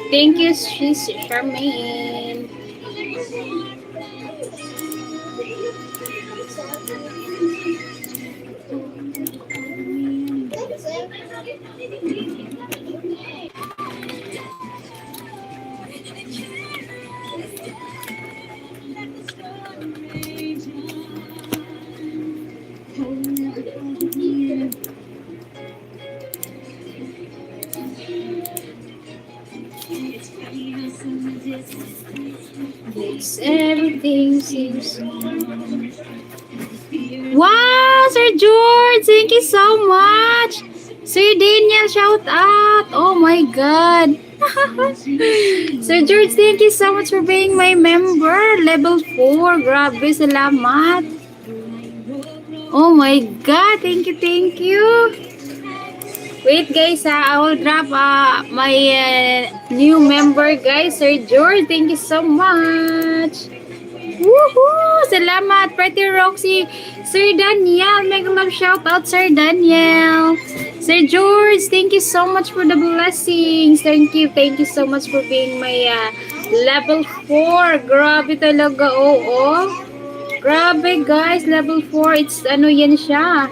Thank you, she's Charmaine. Everything seems. Wow, Sir George, thank you so much. Sir Daniel, shout out. Oh my God. Sir George, thank you so much for being my member. Level 4. Grabe, salamat. Oh my God, thank you, thank you. Wait guys, I will drop my new member guys, Sir George. Thank you so much. Woohoo! Salamat, Pretty Roxy. Sir Daniel, mega love shout out, Sir Daniel. Sir George, thank you so much for the blessings. Thank you so much for being my level 4. Grabe talaga, oo. Grabe guys, level 4. It's ano yan siya.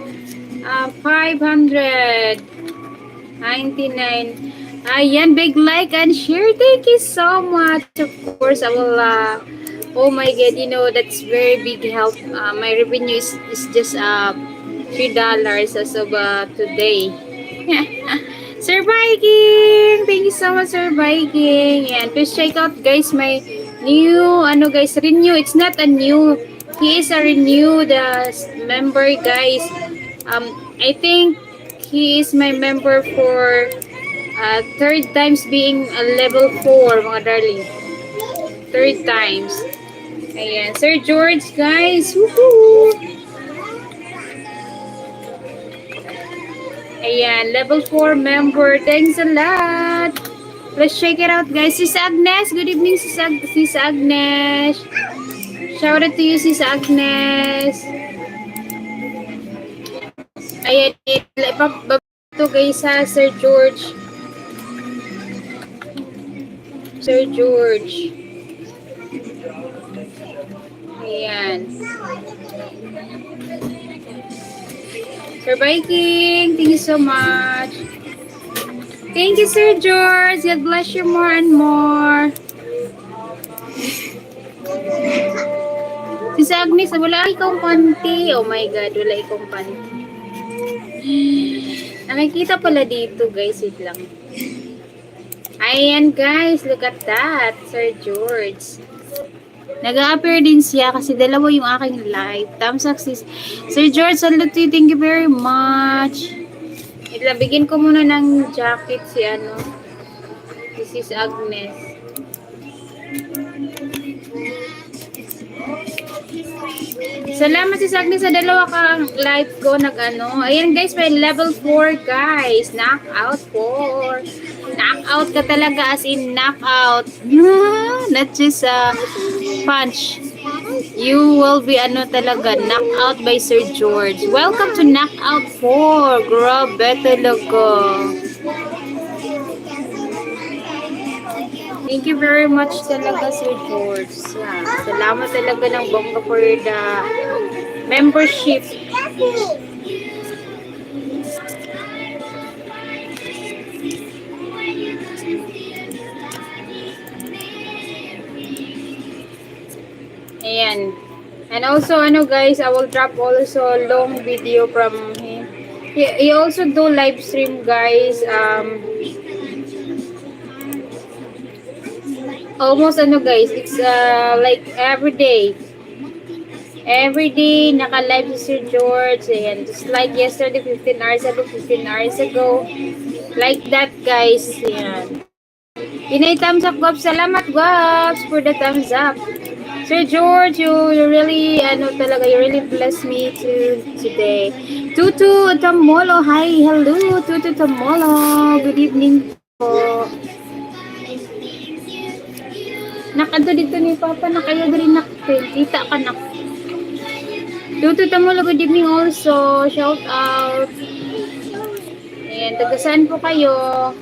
599. Ayan, big like and share. Thank you so much. Of course, I will oh my God, you know, that's very big help. My revenue is just $3 as of today. Sir Viking! Thank you so much, Sir Viking. And please check out, guys, my new, ano guys, renew. It's not a new. He is a renewed member, guys. I think he is my member for third times being a level 4, mga darling. Third times. Ayan. Sir George, guys. Woohoo! Ayan. Level 4 member. Thanks a lot. Let's check it out, guys. Sis Agnes. Good evening, Sis Agnes. Shout out to you, Sis Agnes. Ayan. Ito, guys, ha, Sir George. Sir George. Ayan. Sir Viking, thank you so much. Thank you, Sir George. God bless you more and more. Si Agnes, wala ikong panty. Oh my God, wala ikong panty. Nakikita pala dito, guys. Wait lang. Ayan, guys. Look at that, Sir George. Nag-a-appear din siya kasi dalawa yung aking live. Thumbs up, sis. Sir George, salute you. Thank you very much. Ilabigin ko muna ng jacket si ano. Si Sis Agnes. Salamat Sis Agnes sa dalawa kang live ko nag-ano. Ayan guys, may level 4 guys. Knockout 4. Knockout ka talaga as in knockout. Not just punch. You will be ano talaga, knockout by Sir George. Welcome to Knockout 4. Grabe talaga. Thank you very much talaga Sir George. Salamat talaga ng bongga for the membership. Ayan. And also, ano guys, I will drop also a long video from him. He also do live stream guys. Almost ano guys, it's like every day. Every day, naka-live si Sir George. Ayan. Just like yesterday, 15 hours ago. Like that guys. Ayan. Pinay thumbs up, Gobs. Salamat, Gobs, for the thumbs up. Sir George, you really, ano talaga, you really blessed me today. Tutu Tamolo, hi, hello, Tutu Tamolo, good evening po. Nakado dito ni Papa, na kayo rin nakita ka na. Tutu Tamolo, good evening also, shout out. Ayan, taga saan po kayo?